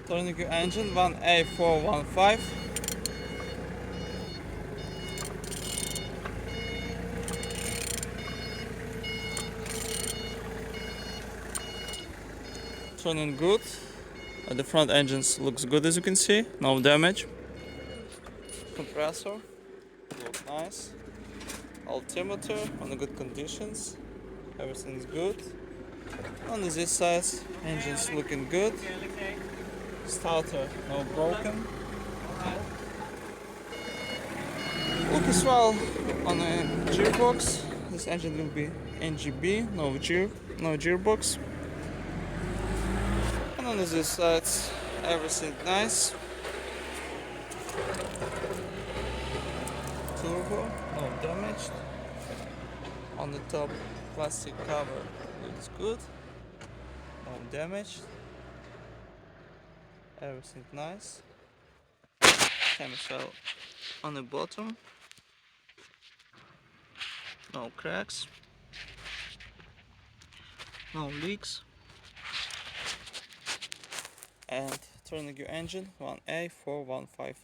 Turning your engine 1A415. Turning good. The front engines looks good, as you can see, no damage. Compressor looks nice. Altimeter on the good conditions. Everything's good. On this side, engine's looking good. Starter no broken. Look as well on the gearbox. This engine will be NGB, no gearbox. And on this side, everything nice. Turbo, no damage. On the top, plastic cover looks good, no damage. Everything nice. Same as well on the bottom, no cracks, no leaks. And turning your engine 1A415.